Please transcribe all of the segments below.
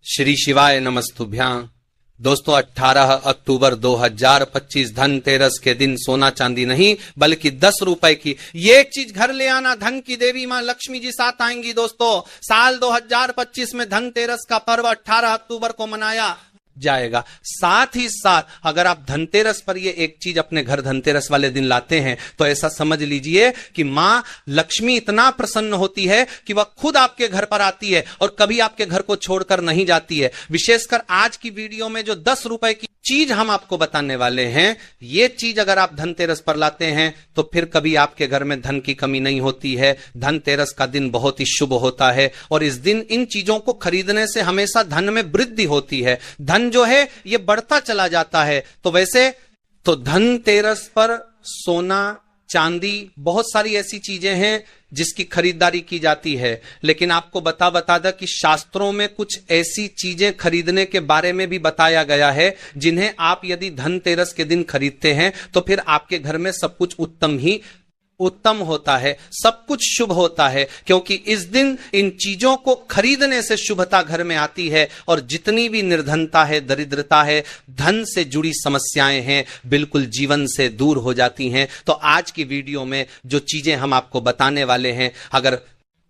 श्री शिवाय नमस्तुभ्यां। दोस्तों 18 अक्टूबर 2025 धनतेरस के दिन सोना चांदी नहीं बल्कि 10 रुपए की ये चीज घर ले आना, धन की देवी मां लक्ष्मी जी साथ आएंगी। दोस्तों साल 2025 में धनतेरस का पर्व 18 अक्टूबर को मनाया जाएगा। साथ ही साथ अगर आप धनतेरस पर ये एक चीज अपने घर धनतेरस वाले दिन लाते हैं तो ऐसा समझ लीजिए कि मां लक्ष्मी इतना प्रसन्न होती है कि वह खुद आपके घर पर आती है और कभी आपके घर को छोड़कर नहीं जाती है। विशेषकर आज की वीडियो में जो 10 रुपए की चीज हम आपको बताने वाले हैं, ये चीज अगर आप धनतेरस पर लाते हैं तो फिर कभी आपके घर में धन की कमी नहीं होती है। धनतेरस का दिन बहुत ही शुभ होता है और इस दिन इन चीजों को खरीदने से हमेशा धन में वृद्धि होती है, धन जो है ये बढ़ता चला जाता है। तो वैसे तो धनतेरस पर सोना चांदी बहुत सारी ऐसी चीजें हैं जिसकी खरीदारी की जाती है, लेकिन आपको बता दे कि शास्त्रों में कुछ ऐसी चीजें खरीदने के बारे में भी बताया गया है जिन्हें आप यदि धनतेरस के दिन खरीदते हैं तो फिर आपके घर में सब कुछ उत्तम होता है, सब कुछ शुभ होता है, क्योंकि इस दिन इन चीजों को खरीदने से शुभता घर में आती है और जितनी भी निर्धनता है, दरिद्रता है, धन से जुड़ी समस्याएं हैं, बिल्कुल जीवन से दूर हो जाती हैं। तो आज की वीडियो में जो चीजें हम आपको बताने वाले हैं, अगर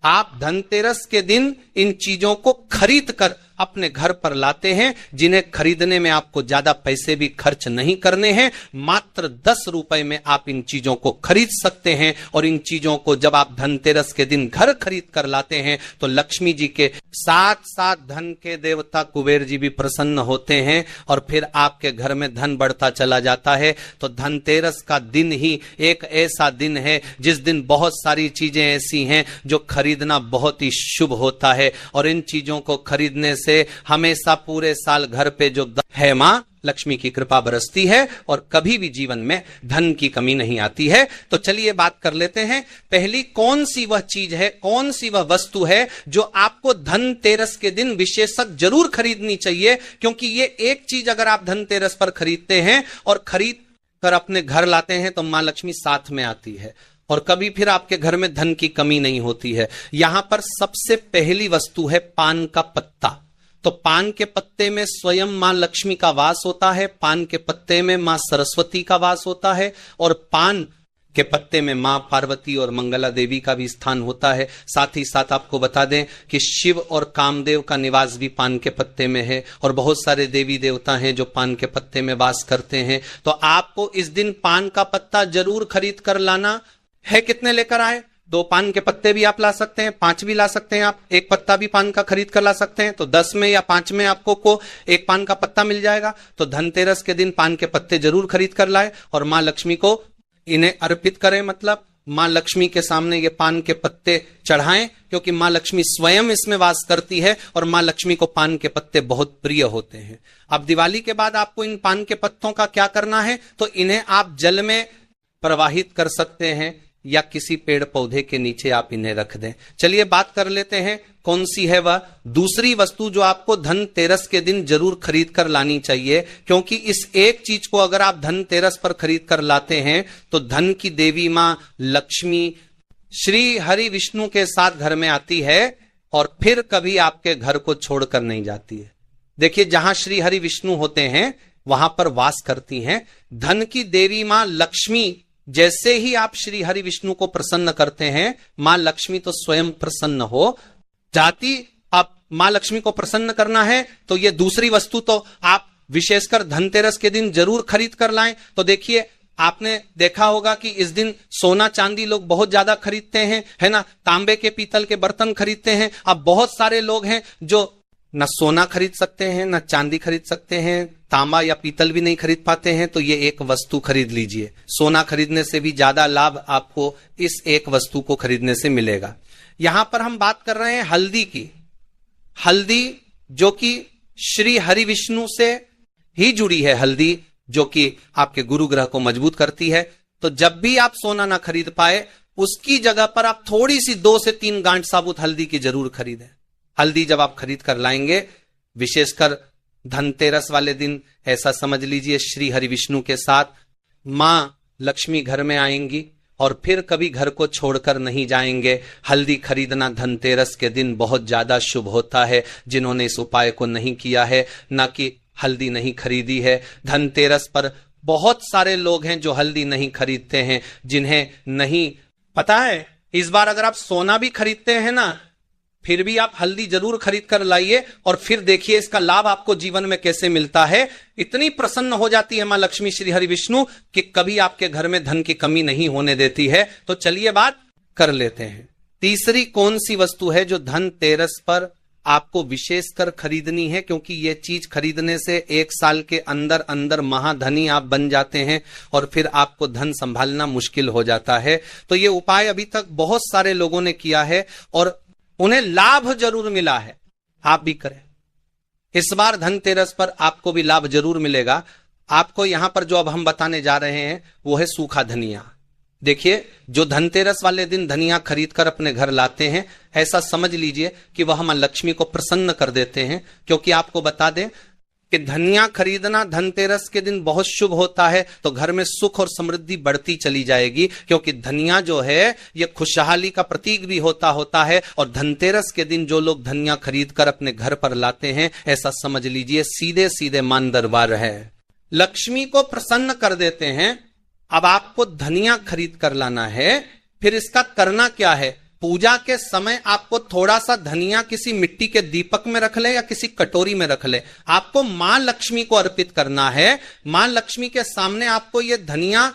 आप धनतेरस के दिन इन चीजों को खरीद कर अपने घर पर लाते हैं, जिन्हें खरीदने में आपको ज्यादा पैसे भी खर्च नहीं करने हैं, मात्र 10 रुपए में आप इन चीजों को खरीद सकते हैं। और इन चीजों को जब आप धनतेरस के दिन घर खरीद कर लाते हैं तो लक्ष्मी जी के साथ साथ धन के देवता कुबेर जी भी प्रसन्न होते हैं और फिर आपके घर में धन बढ़ता चला जाता है। तो धनतेरस का दिन ही एक ऐसा दिन है जिस दिन बहुत सारी चीजें ऐसी हैं जो खरीदना बहुत ही शुभ होता है और इन चीजों को खरीदने से हमेशा पूरे साल घर पे जो है मां लक्ष्मी की कृपा बरसती है और कभी भी जीवन में धन की कमी नहीं आती है। तो चलिए बात कर लेते हैं, पहली कौन सी वह चीज है, कौन सी वह वस्तु है जो आपको धनतेरस के दिन विशेषतः जरूर खरीदनी चाहिए, क्योंकि ये एक चीज अगर आप धनतेरस पर खरीदते हैं और खरीद कर अपने घर लाते हैं तो मां लक्ष्मी साथ में आती है और कभी फिर आपके घर में धन की कमी नहीं होती है। यहां पर सबसे पहली वस्तु है पान का पत्ता। तो पान के पत्ते में स्वयं मां लक्ष्मी का वास होता है, पान के पत्ते में मां सरस्वती का वास होता है और पान के पत्ते में मां पार्वती और मंगला देवी का भी स्थान होता है। साथ ही साथ आपको बता दें कि शिव और कामदेव का निवास भी पान के पत्ते में है और बहुत सारे देवी देवता हैं जो पान के पत्ते में वास करते हैं। तो आपको इस दिन पान का पत्ता जरूर खरीद कर लाना है। कितने लेकर आए? 2 पान के पत्ते भी आप ला सकते हैं, 5 भी ला सकते हैं, आप एक पत्ता भी पान का खरीद कर ला सकते हैं। तो 10 में या 5 में आपको को एक पान का पत्ता मिल जाएगा। तो धनतेरस के दिन पान के पत्ते जरूर खरीद कर लाए और मां लक्ष्मी को इन्हें अर्पित करें, मतलब मां लक्ष्मी के सामने ये पान के पत्ते चढ़ाएं, क्योंकि मां लक्ष्मी स्वयं इसमें वास करती है और मां लक्ष्मी को पान के पत्ते बहुत प्रिय होते हैं। अब दिवाली के बाद आपको इन पान के पत्तों का क्या करना है, तो इन्हें आप जल में प्रवाहित कर सकते हैं या किसी पेड़ पौधे के नीचे आप इन्हें रख दें। चलिए बात कर लेते हैं कौन सी है वह दूसरी वस्तु जो आपको धनतेरस के दिन जरूर खरीद कर लानी चाहिए, क्योंकि इस एक चीज को अगर आप धनतेरस पर खरीद कर लाते हैं तो धन की देवी मां लक्ष्मी श्री हरि विष्णु के साथ घर में आती है और फिर कभी आपके घर को छोड़कर नहीं जाती है। देखिए, जहां श्री हरि विष्णु होते हैं वहां पर वास करती हैं धन की देवी मां लक्ष्मी। जैसे ही आप श्री हरि विष्णु को प्रसन्न करते हैं, मां लक्ष्मी तो स्वयं प्रसन्न हो जाती। आप मां लक्ष्मी को प्रसन्न करना है तो ये दूसरी वस्तु तो आप विशेषकर धनतेरस के दिन जरूर खरीद कर लाएं। तो देखिए, आपने देखा होगा कि इस दिन सोना चांदी लोग बहुत ज्यादा खरीदते हैं, है ना, तांबे के पीतल के बर्तन खरीदते हैं। अब बहुत सारे लोग हैं जो न सोना खरीद सकते हैं, न चांदी खरीद सकते हैं, तांबा या पीतल भी नहीं खरीद पाते हैं। तो ये एक वस्तु खरीद लीजिए, सोना खरीदने से भी ज्यादा लाभ आपको इस एक वस्तु को खरीदने से मिलेगा। यहां पर हम बात कर रहे हैं हल्दी की। हल्दी जो कि श्री हरि विष्णु से ही जुड़ी है, हल्दी जो कि आपके गुरु ग्रह को मजबूत करती है। तो जब भी आप सोना ना खरीद पाए, उसकी जगह पर आप थोड़ी सी 2 से 3 गांठ साबुत हल्दी की जरूर खरीदें। हल्दी जब आप खरीद कर लाएंगे, विशेषकर धनतेरस वाले दिन, ऐसा समझ लीजिए श्री हरि विष्णु के साथ मां लक्ष्मी घर में आएंगी और फिर कभी घर को छोड़कर नहीं जाएंगे। हल्दी खरीदना धनतेरस के दिन बहुत ज्यादा शुभ होता है। जिन्होंने इस उपाय को नहीं किया है, ना कि हल्दी नहीं खरीदी है, धनतेरस पर बहुत सारे लोग हैं जो हल्दी नहीं खरीदते हैं, जिन्हें नहीं पता है। इस बार अगर आप सोना भी खरीदते हैं ना, फिर भी आप हल्दी जरूर खरीद कर लाइए और फिर देखिए इसका लाभ आपको जीवन में कैसे मिलता है। इतनी प्रसन्न हो जाती है मां लक्ष्मी श्री हरि विष्णु कि कभी आपके घर में धन की कमी नहीं होने देती है। तो चलिए बात कर लेते हैं। तीसरी कौन सी वस्तु है जो धनतेरस पर आपको विशेषकर खरीदनी है, क्योंकि यह चीज खरीदने से 1 साल के अंदर अंदर महाधनी आप बन जाते हैं और फिर आपको धन संभालना मुश्किल हो जाता है। तो यह उपाय अभी तक बहुत सारे लोगों ने किया है और उन्हें लाभ जरूर मिला है। आप भी करें। इस बार धनतेरस पर आपको भी लाभ जरूर मिलेगा। आपको यहां पर जो अब हम बताने जा रहे हैं वो है सूखा धनिया। देखिए, जो धनतेरस वाले दिन धनिया खरीद कर अपने घर लाते हैं, ऐसा समझ लीजिए कि वह मां लक्ष्मी को प्रसन्न कर देते हैं। क्योंकि आपको बता दें कि धनिया खरीदना धनतेरस के दिन बहुत शुभ होता है, तो घर में सुख और समृद्धि बढ़ती चली जाएगी। क्योंकि धनिया जो है यह खुशहाली का प्रतीक भी होता है। और धनतेरस के दिन जो लोग धनिया खरीद कर अपने घर पर लाते हैं, ऐसा समझ लीजिए सीधे सीधे मान दरबार है, लक्ष्मी को प्रसन्न कर देते हैं। अब आपको धनिया खरीद कर लाना है। फिर इसका करना क्या है? पूजा के समय आपको थोड़ा सा धनिया किसी मिट्टी के दीपक में रख ले या किसी कटोरी में रख ले, आपको मां लक्ष्मी को अर्पित करना है। मां लक्ष्मी के सामने आपको यह धनिया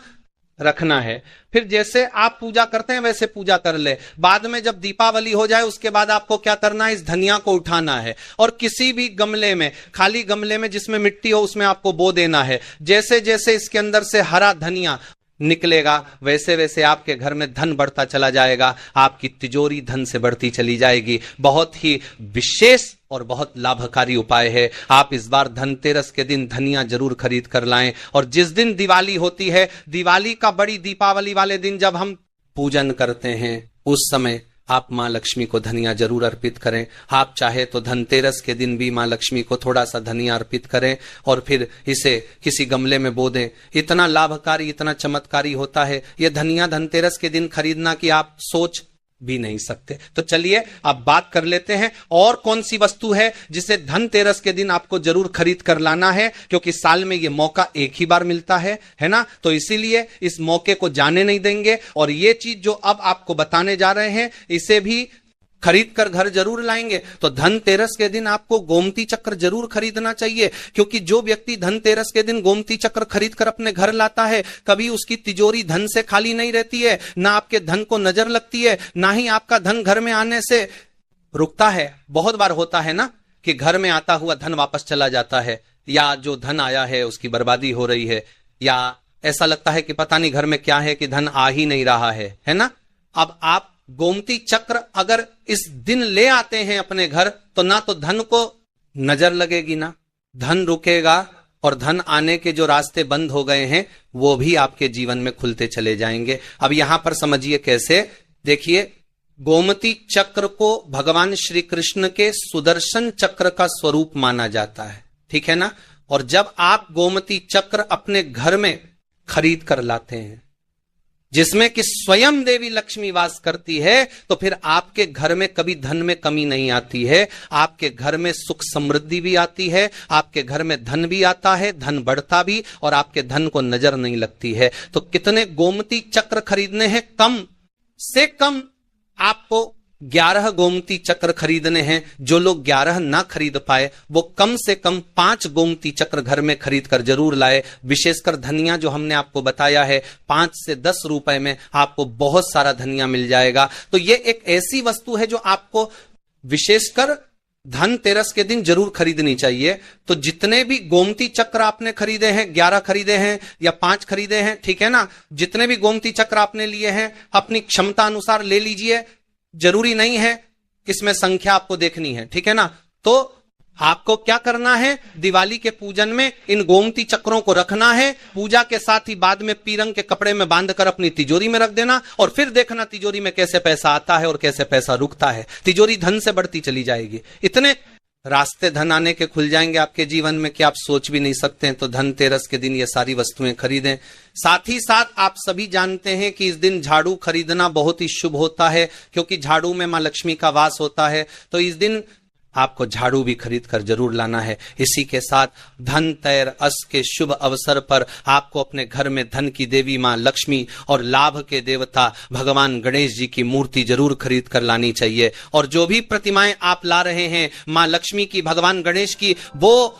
रखना है। फिर जैसे आप पूजा करते हैं वैसे पूजा कर ले। बाद में जब दीपावली हो जाए उसके बाद आपको क्या करना है? इस धनिया को उठाना है और किसी भी गमले में, खाली गमले में जिसमें मिट्टी हो, उसमें आपको बो देना है। जैसे जैसे इसके अंदर से हरा धनिया निकलेगा वैसे वैसे आपके घर में धन बढ़ता चला जाएगा। आपकी तिजोरी धन से बढ़ती चली जाएगी। बहुत ही विशेष और बहुत लाभकारी उपाय है। आप इस बार धनतेरस के दिन धनिया जरूर खरीद कर लाएं। और जिस दिन दिवाली होती है, दिवाली का बड़ी दीपावली वाले दिन जब हम पूजन करते हैं, उस समय आप मां लक्ष्मी को धनिया जरूर अर्पित करें। आप चाहे तो धनतेरस के दिन भी मां लक्ष्मी को थोड़ा सा धनिया अर्पित करें और फिर इसे किसी गमले में बो दें। इतना लाभकारी, इतना चमत्कारी होता है यह धनिया धनतेरस के दिन खरीदना कि आप सोच भी नहीं सकते। तो चलिए अब बात कर लेते हैं और कौन सी वस्तु है जिसे धनतेरस के दिन आपको जरूर खरीद कर लाना है, क्योंकि साल में यह मौका एक ही बार मिलता है ना। तो इसीलिए इस मौके को जाने नहीं देंगे। और ये चीज जो अब आपको बताने जा रहे हैं, इसे भी खरीद कर घर जरूर लाएंगे। तो धनतेरस के दिन आपको गोमती चक्र जरूर खरीदना चाहिए, क्योंकि जो व्यक्ति धनतेरस के दिन गोमती चक्र खरीद कर अपने घर लाता है, कभी उसकी तिजोरी धन से खाली नहीं रहती है। ना आपके धन को नजर लगती है, ना ही आपका धन घर में आने से रुकता है। बहुत बार होता है ना कि घर में आता हुआ धन वापस चला जाता है, या जो धन आया है उसकी बर्बादी हो रही है, या ऐसा लगता है कि पता नहीं घर में क्या है कि धन आ ही नहीं रहा है ना। अब आप गोमती चक्र अगर इस दिन ले आते हैं अपने घर, तो ना तो धन को नजर लगेगी, ना धन रुकेगा, और धन आने के जो रास्ते बंद हो गए हैं वो भी आपके जीवन में खुलते चले जाएंगे। अब यहां पर समझिए कैसे। देखिए, गोमती चक्र को भगवान श्री कृष्ण के सुदर्शन चक्र का स्वरूप माना जाता है, ठीक है ना। और जब आप गोमती चक्र अपने घर में खरीद कर लाते हैं, जिसमें कि स्वयं देवी लक्ष्मी वास करती है, तो फिर आपके घर में कभी धन में कमी नहीं आती है। आपके घर में सुख समृद्धि भी आती है, आपके घर में धन भी आता है, धन बढ़ता भी, और आपके धन को नजर नहीं लगती है। तो कितने गोमती चक्र खरीदने हैं? कम से कम आपको 11 गोमती चक्र खरीदने हैं। जो लोग 11 ना खरीद पाए, वो कम से कम 5 गोमती चक्र घर में खरीद कर जरूर लाए। विशेषकर धनिया जो हमने आपको बताया है, 5 से 10 रुपए में आपको बहुत सारा धनिया मिल जाएगा। तो ये एक ऐसी वस्तु है जो आपको विशेषकर धनतेरस के दिन जरूर खरीदनी चाहिए। तो जितने भी गोमती चक्र आपने खरीदे हैं, 11 खरीदे हैं या 5 खरीदे हैं, ठीक है ना, जितने भी गोमती चक्र आपने लिए हैं अपनी क्षमता अनुसार ले लीजिए। जरूरी नहीं है किसमें संख्या आपको देखनी है, ठीक है ना। तो आपको क्या करना है? दिवाली के पूजन में इन गोमती चक्रों को रखना है। पूजा के साथ ही बाद में पीरंग के कपड़े में बांधकर अपनी तिजोरी में रख देना, और फिर देखना तिजोरी में कैसे पैसा आता है और कैसे पैसा रुकता है। तिजोरी धन से बढ़ती चली जाएगी। इतने रास्ते धन आने के खुल जाएंगे आपके जीवन में कि आप सोच भी नहीं सकते हैं। तो धनतेरस के दिन ये सारी वस्तुएं खरीदें। साथ ही साथ आप सभी जानते हैं कि इस दिन झाड़ू खरीदना बहुत ही शुभ होता है, क्योंकि झाड़ू में मां लक्ष्मी का वास होता है। तो इस दिन आपको झाड़ू भी खरीद कर जरूर लाना है। इसी के साथ धनतेरस के शुभ अवसर पर आपको अपने घर में धन की देवी मां लक्ष्मी और लाभ के देवता भगवान गणेश जी की मूर्ति जरूर खरीद कर लानी चाहिए। और जो भी प्रतिमाएं आप ला रहे हैं मां लक्ष्मी की, भगवान गणेश की, वो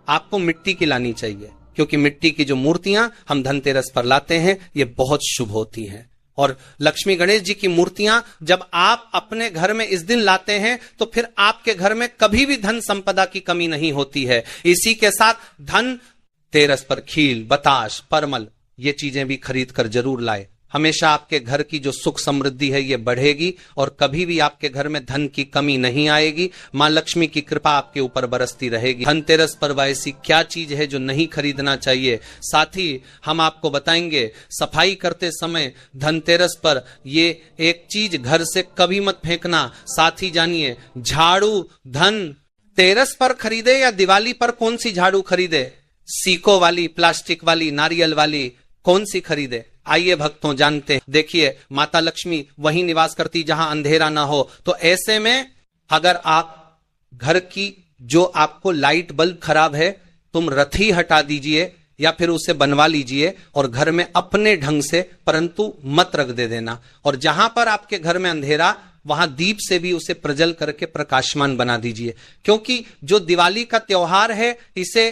आपको मिट्टी की लानी चाहिए, क्योंकि मिट्टी की जो मूर्तियां हम धनतेरस पर लाते हैं ये बहुत शुभ होती हैं। और लक्ष्मी गणेश जी की मूर्तियां जब आप अपने घर में इस दिन लाते हैं तो फिर आपके घर में कभी भी धन संपदा की कमी नहीं होती है। इसी के साथ धनतेरस पर खील, बताश, परमल ये चीजें भी खरीद कर जरूर लाए। हमेशा आपके घर की जो सुख समृद्धि है ये बढ़ेगी और कभी भी आपके घर में धन की कमी नहीं आएगी। मां लक्ष्मी की कृपा आपके ऊपर बरसती रहेगी। धनतेरस पर ऐसी क्या चीज है जो नहीं खरीदना चाहिए, साथ ही हम आपको बताएंगे। सफाई करते समय धनतेरस पर ये एक चीज घर से कभी मत फेंकना। साथ ही जानिए, झाड़ू धनतेरस पर खरीदे या दिवाली पर कौन सी झाड़ू खरीदे? सीको वाली, प्लास्टिक वाली, नारियल वाली, कौन सी खरीदे? आइए भक्तों जानते हैं। देखिए, माता लक्ष्मी वहीं निवास करती जहां अंधेरा ना हो। तो ऐसे में अगर आप घर की जो आपको लाइट बल्ब खराब है, तुम रथी हटा दीजिए या फिर उसे बनवा लीजिए और घर में अपने ढंग से, परंतु मत रख दे देना। और जहां पर आपके घर में अंधेरा, वहां दीप से भी उसे प्रज्वल करके प्रकाशमान बना दीजिए, क्योंकि जो दिवाली का त्योहार है इसे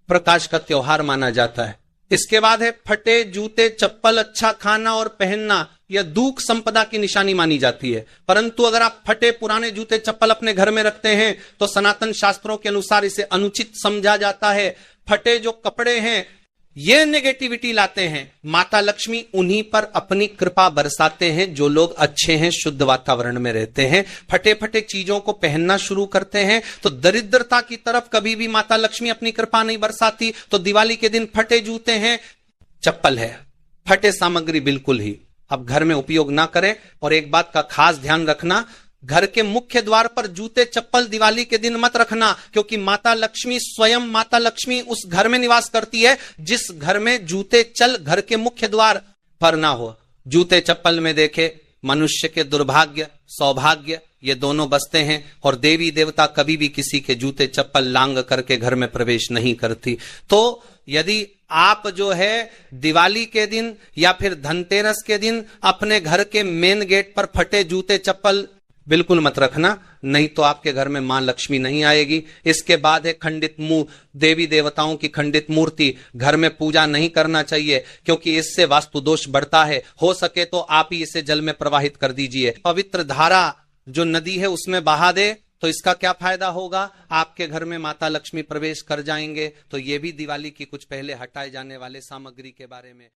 प्रकाश का त्योहार माना जाता है। इसके बाद है फटे जूते चप्पल अच्छा खाना और पहनना, यह दुख संपदा की निशानी मानी जाती है। परंतु अगर आप फटे पुराने जूते चप्पल अपने घर में रखते हैं तो सनातन शास्त्रों के अनुसार इसे अनुचित समझा जाता है। फटे जो कपड़े हैं ये नेगेटिविटी लाते हैं। माता लक्ष्मी उन्हीं पर अपनी कृपा बरसाते हैं जो लोग अच्छे हैं, शुद्ध वातावरण में रहते हैं। फटे फटे चीजों को पहनना शुरू करते हैं तो दरिद्रता की तरफ कभी भी माता लक्ष्मी अपनी कृपा नहीं बरसाती। तो दिवाली के दिन फटे जूते हैं, चप्पल है, फटे सामग्री बिल्कुल ही अब घर में उपयोग ना करें। और एक बात का खास ध्यान रखना, घर के मुख्य द्वार पर जूते चप्पल दिवाली के दिन मत रखना, क्योंकि माता लक्ष्मी स्वयं माता लक्ष्मी उस घर में निवास करती है जिस घर में जूते चल घर के मुख्य द्वार पर ना हो। जूते चप्पल में देखे मनुष्य के दुर्भाग्य सौभाग्य ये दोनों बसते हैं और देवी देवता कभी भी किसी के जूते चप्पल लांग करके घर में प्रवेश नहीं करती। तो यदि आप जो है दिवाली के दिन या फिर धनतेरस के दिन अपने घर के मेन गेट पर फटे जूते चप्पल बिल्कुल मत रखना, नहीं तो आपके घर में मां लक्ष्मी नहीं आएगी। इसके बाद है खंडित मुंह, देवी देवताओं की खंडित मूर्ति घर में पूजा नहीं करना चाहिए, क्योंकि इससे वास्तु दोष बढ़ता है। हो सके तो आप ही इसे जल में प्रवाहित कर दीजिए। पवित्र धारा जो नदी है उसमें बहा दे तो इसका क्या फायदा होगा? आपके घर में माता लक्ष्मी प्रवेश कर जाएंगे। तो ये भी दिवाली की कुछ पहले हटाए जाने वाले सामग्री के बारे में